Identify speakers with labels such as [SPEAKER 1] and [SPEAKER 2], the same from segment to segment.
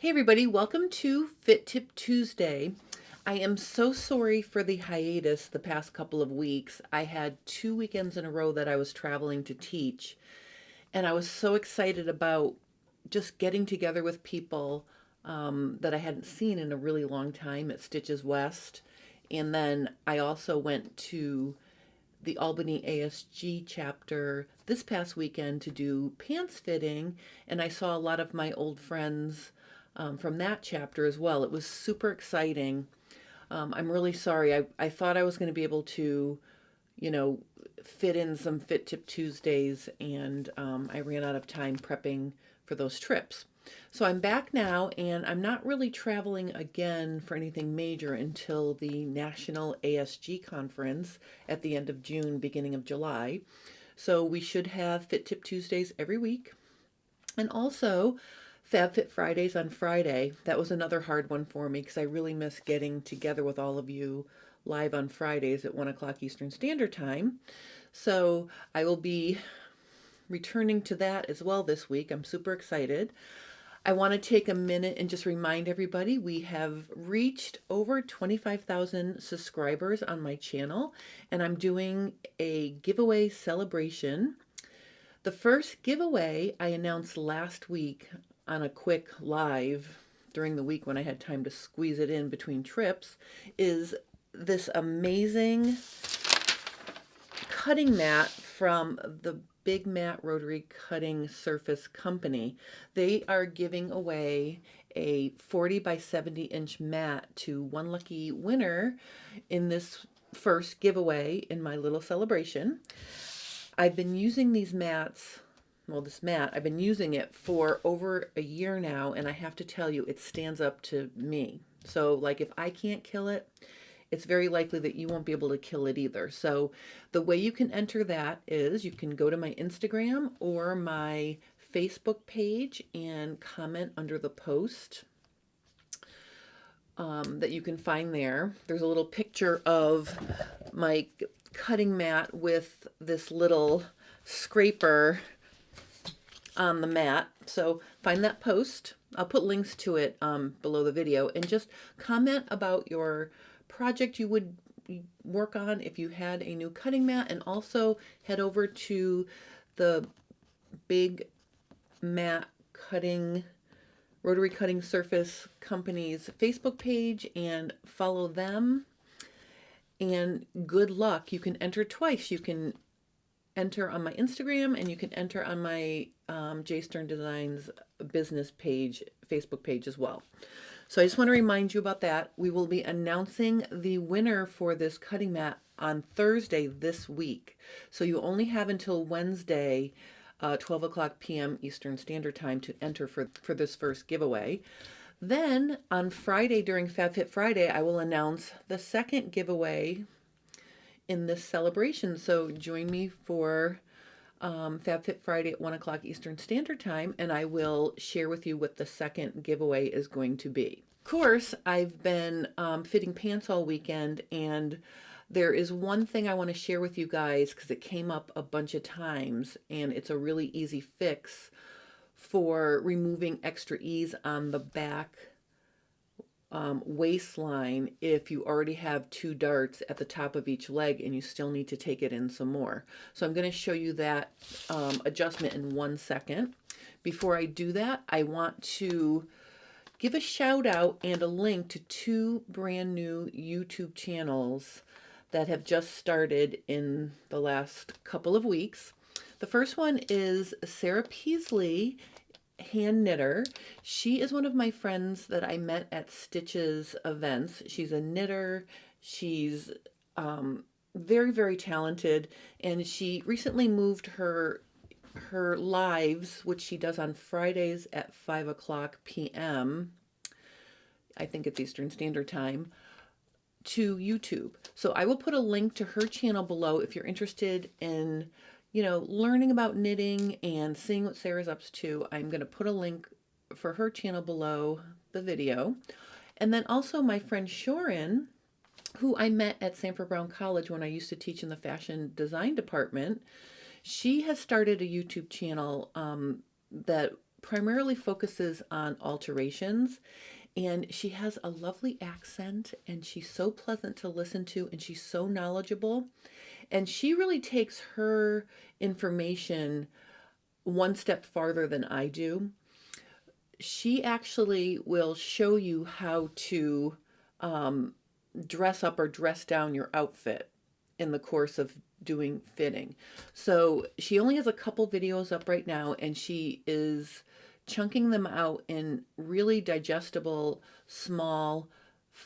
[SPEAKER 1] Hey everybody, welcome to Fit Tip Tuesday. I am so sorry for the hiatus the past couple of weeks. I had 2 weekends in a row that I was traveling to teach, and I was so excited about just getting together with people that I hadn't seen in a really long time at Stitches West. And then I also went to the Albany ASG chapter this past weekend to do pants fitting, and I saw a lot of my old friends from that chapter as well. It was super exciting. I'm really sorry. I thought I was going to be able to, you know, fit in some Fit Tip Tuesdays, and I ran out of time prepping for those trips. So I'm back now, and I'm not really traveling again for anything major until the National ASG Conference at the end of June, beginning of July. So we should have Fit Tip Tuesdays every week. And also FabFit Fridays on Friday. That was another hard one for me because I really miss getting together with all of you live on Fridays at 1 o'clock Eastern Standard Time. So I will be returning to that as well this week. I'm super excited. I want to take a minute and just remind everybody we have reached over 25,000 subscribers on my channel, and I'm doing a giveaway celebration. The first giveaway I announced last week on a quick live during the week when I had time to squeeze it in between trips is this amazing cutting mat from the Big Mat Rotary Cutting Surface Company. They are giving away a 40 by 70 inch mat to one lucky winner in this first giveaway in my little celebration. I've been using these mats, well, this mat, I've been using it for over a year now, and I have to tell you, it stands up to me. So, like, if I can't kill it, it's very likely that you won't be able to kill it either. So the way you can enter that is you can go to my Instagram or my Facebook page and comment under the post that you can find there. There's a little picture of my cutting mat with this little scraper on the mat. So find that post. I'll put links to it below the video, and just comment about your project you would work on if you had a new cutting mat, and also head over to the Big Mat Cutting Rotary Cutting Surface Company's Facebook page and follow them. And good luck. You can enter twice. You can enter on my Instagram, and you can enter on my J Stern Designs business page, Facebook page as well. So I just want to remind you about that. We will be announcing the winner for this cutting mat on Thursday this week. So you only have until Wednesday, 12 o'clock p.m. Eastern Standard Time to enter for this first giveaway. Then on Friday during FabFit Friday, I will announce the second giveaway in this celebration. So join me for FabFit Friday at 1 o'clock Eastern Standard Time, and I will share with you what the second giveaway is going to be. Of course, I've been fitting pants all weekend, and there is one thing I want to share with you guys because it came up a bunch of times, and it's a really easy fix for removing extra ease on the back waistline if you already have 2 darts at the top of each leg and you still need to take it in some more. So I'm going to show you that adjustment in 1 second. Before I do that, I want to give a shout out and a link to 2 brand new YouTube channels that have just started in the last couple of weeks. The first one is Sarah Peasley, Handknitter. She is one of my friends that I met at Stitches events. She's a knitter. She's very, very talented, and she recently moved her lives, which she does on Fridays at 5 o'clock p.m. I think it's Eastern Standard Time, to YouTube. So I will put a link to her channel below if you're interested in learning about knitting and seeing what Sarah's up to. I'm going to put a link for her channel below the video. And then also my friend Shoran, who I met at Sanford Brown College when I used to teach in the fashion design department. She has started a YouTube channel that primarily focuses on alterations, and she has a lovely accent, and she's so pleasant to listen to, and she's so knowledgeable. And she really takes her information one step farther than I do. She actually will show you how to dress up or dress down your outfit in the course of doing fitting. So she only has a couple videos up right now, and she is chunking them out in really digestible, small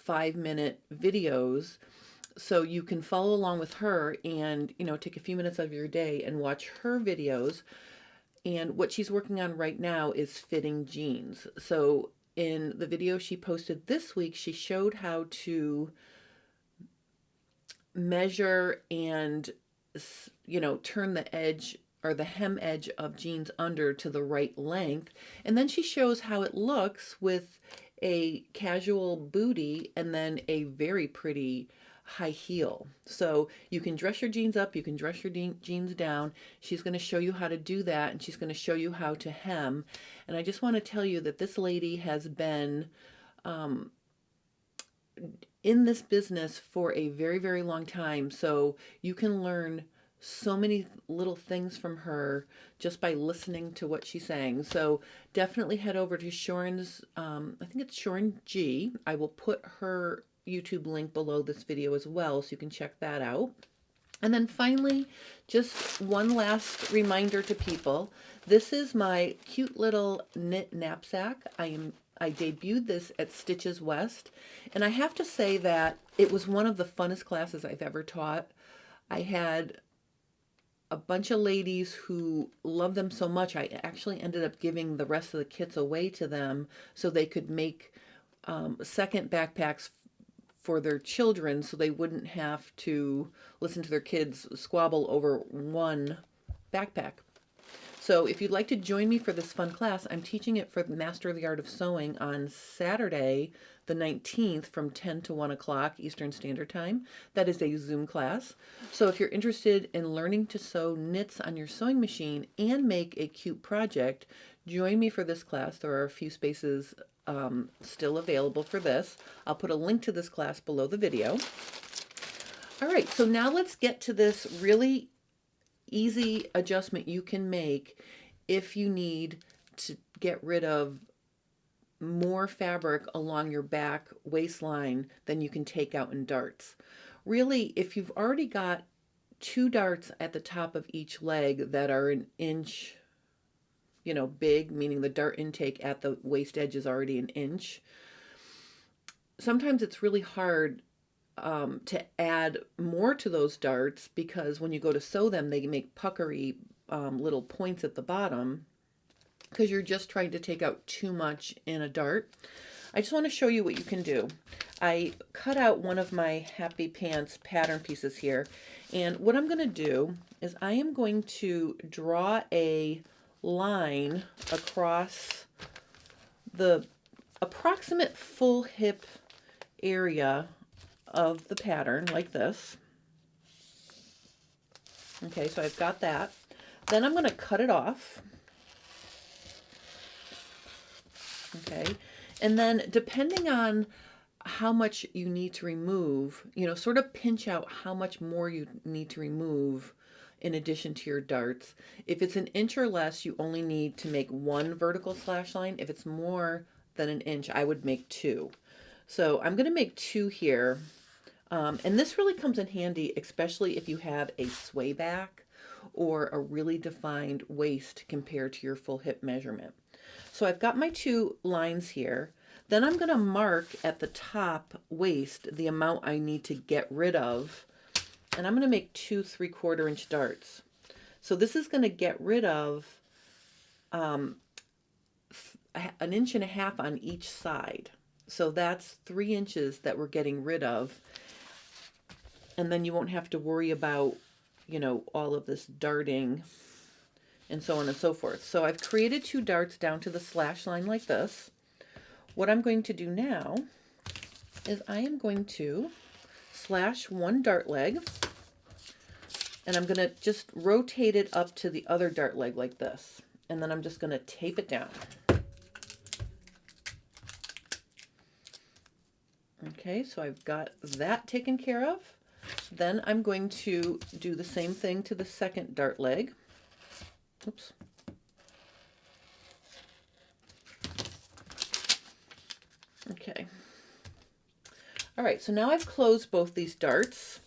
[SPEAKER 1] 5-minute videos. So you can follow along with her and, take a few minutes of your day and watch her videos. And what she's working on right now is fitting jeans. So in the video she posted this week, she showed how to measure and, turn the edge or the hem edge of jeans under to the right length. And then she shows how it looks with a casual booty and then a very pretty high heel. So you can dress your jeans up, you can dress your jeans down. She's going to show you how to do that, and she's going to show you how to hem. And I just want to tell you that this lady has been in this business for a very, very long time. So you can learn so many little things from her just by listening to what she's saying. So definitely head over to Shoran's, I think it's Shoran G. I will put her YouTube link below this video as well, so you can check that out. And then finally, just one last reminder to people. This is my cute little knit knapsack. I debuted this at Stitches West, and I have to say that it was one of the funnest classes I've ever taught. I had a bunch of ladies who loved them so much, I actually ended up giving the rest of the kits away to them so they could make second backpacks for their children, so they wouldn't have to listen to their kids squabble over one backpack. So if you'd like to join me for this fun class, I'm teaching it for the Master of the Art of Sewing on Saturday, the 19th from 10 to 1 o'clock Eastern Standard Time. That is a Zoom class. So if you're interested in learning to sew knits on your sewing machine and make a cute project, join me for this class. There are a few spaces still available for this. I'll put a link to this class below the video. All right, so now let's get to this really easy adjustment you can make if you need to get rid of more fabric along your back waistline than you can take out in darts. Really, if you've already got 2 darts at the top of each leg that are an inch big, meaning the dart intake at the waist edge is already an inch. Sometimes it's really hard to add more to those darts, because when you go to sew them, they make puckery little points at the bottom because you're just trying to take out too much in a dart. I just want to show you what you can do. I cut out one of my Happy Pants pattern pieces here, and what I'm going to do is I am going to draw a line across the approximate full hip area of the pattern like this. Okay, so I've got that. Then I'm going to cut it off. Okay, and then depending on how much you need to remove, sort of pinch out how much more you need to remove in addition to your darts. If it's an inch or less, you only need to make 1 vertical slash line. If it's more than an inch, I would make 2. So I'm going to make 2 here. And this really comes in handy, especially if you have a sway back or a really defined waist compared to your full hip measurement. So I've got my 2 lines here. Then I'm going to mark at the top waist the amount I need to get rid of. And I'm going to make 2 3/4 inch darts. So this is going to get rid of an 1.5 inches on each side. So that's 3 inches that we're getting rid of. And then you won't have to worry about, all of this darting and so on and so forth. So I've created 2 darts down to the slash line like this. What I'm going to do now is I am going to slash 1 dart leg, and I'm going to just rotate it up to the other dart leg like this. and then I'm just going to tape it down. Okay, so I've got that taken care of. Then I'm going to do the same thing to the second dart leg. Oops. Okay. All right, so now I've closed both these darts.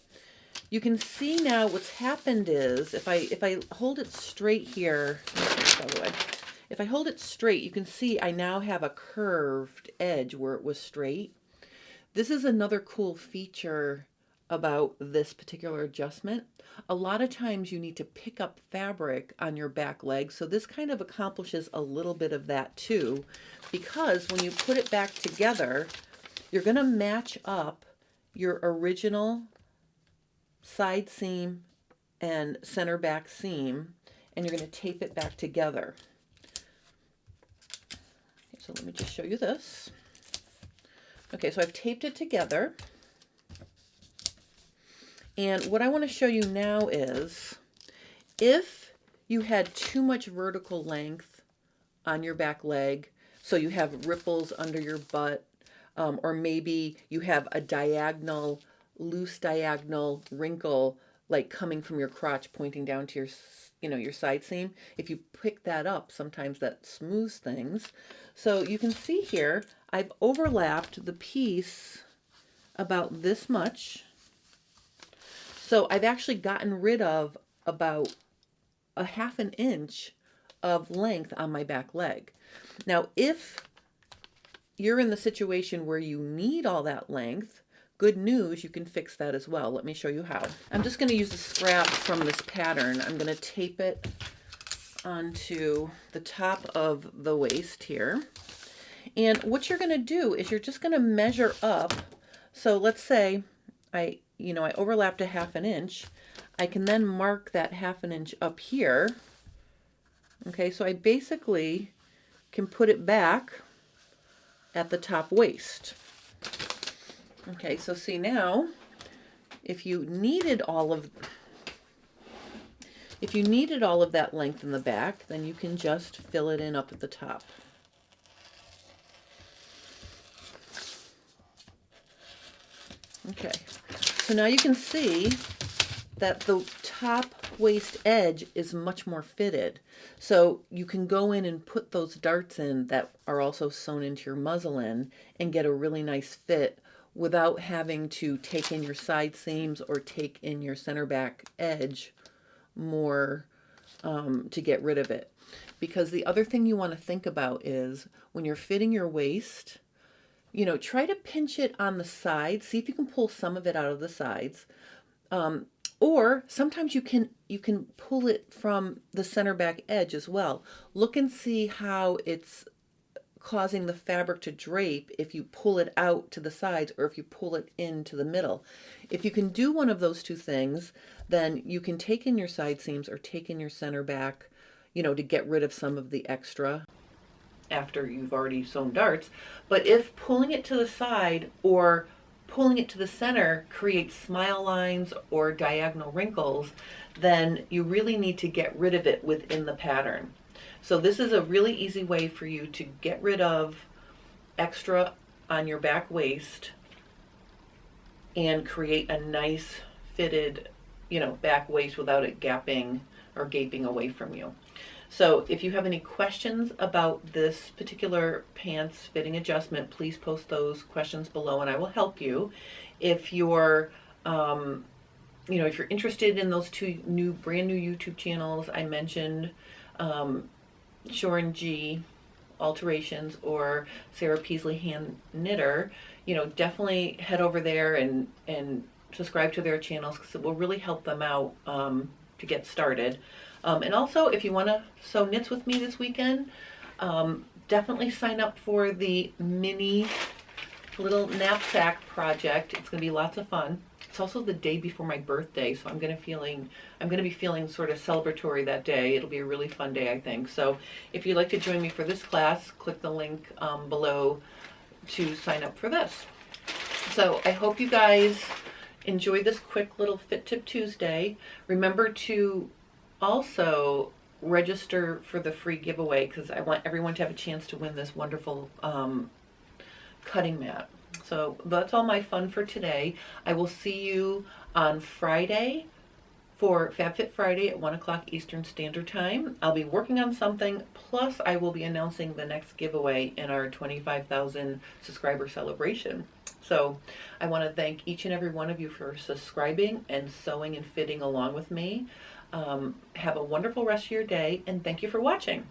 [SPEAKER 1] You can see now what's happened is if I hold it straight here, by the way, if I hold it straight, you can see I now have a curved edge where it was straight. This is another cool feature about this particular adjustment. A lot of times you need to pick up fabric on your back leg, so this kind of accomplishes a little bit of that too, because when you put it back together, you're going to match up your original side seam and center back seam, and you're going to tape it back together. Okay, so let me just show you this. Okay, so I've taped it together. And what I want to show you now is if you had too much vertical length on your back leg, so you have ripples under your butt, or maybe you have a diagonal, loose diagonal wrinkle like coming from your crotch pointing down to your, your side seam. If you pick that up, sometimes that smooths things. So you can see here, I've overlapped the piece about this much. So I've actually gotten rid of about a ½ an inch of length on my back leg. Now, if you're in the situation where you need all that length, good news, you can fix that as well. Let me show you how. I'm just going to use a scrap from this pattern. I'm going to tape it onto the top of the waist here. And what you're going to do is you're just going to measure up. So let's say I overlapped a ½ an inch. I can then mark that ½ an inch up here. Okay, so I basically can put it back at the top waist. Okay, so see now, if you needed all of that length in the back, then you can just fill it in up at the top. Okay, so now you can see that the top waist edge is much more fitted. So you can go in and put those darts in that are also sewn into your muslin and get a really nice fit without having to take in your side seams or take in your center back edge more to get rid of it. Because the other thing you want to think about is when you're fitting your waist, try to pinch it on the sides. See if you can pull some of it out of the sides. Or sometimes you can pull it from the center back edge as well. Look and see how it's causing the fabric to drape if you pull it out to the sides or if you pull it into the middle. If you can do one of those two things, then you can take in your side seams or take in your center back, to get rid of some of the extra after you've already sewn darts. But if pulling it to the side or pulling it to the center creates smile lines or diagonal wrinkles, then you really need to get rid of it within the pattern. So this is a really easy way for you to get rid of extra on your back waist and create a nice fitted, back waist without it gapping or gaping away from you. So if you have any questions about this particular pants fitting adjustment, please post those questions below and I will help you. If you're, if you're interested in those two brand new YouTube channels I mentioned, Shoran G, Alterations, or Sarah Peasley Handknitter, definitely head over there and subscribe to their channels because it will really help them out to get started. And also, if you want to sew knits with me this weekend, definitely sign up for the mini little Knap Sack project. It's going to be lots of fun. It's also the day before my birthday, so I'm going to be feeling sort of celebratory that day. It'll be a really fun day, I think. So if you'd like to join me for this class, click the link below to sign up for this. So I hope you guys enjoyed this quick little Fit Tip Tuesday. Remember to also register for the free giveaway because I want everyone to have a chance to win this wonderful cutting mat. So that's all my fun for today. I will see you on Friday for FabFit Friday at 1 o'clock Eastern Standard Time. I'll be working on something, plus I will be announcing the next giveaway in our 25,000 subscriber celebration. So I want to thank each and every one of you for subscribing and sewing and fitting along with me. Have a wonderful rest of your day, and thank you for watching.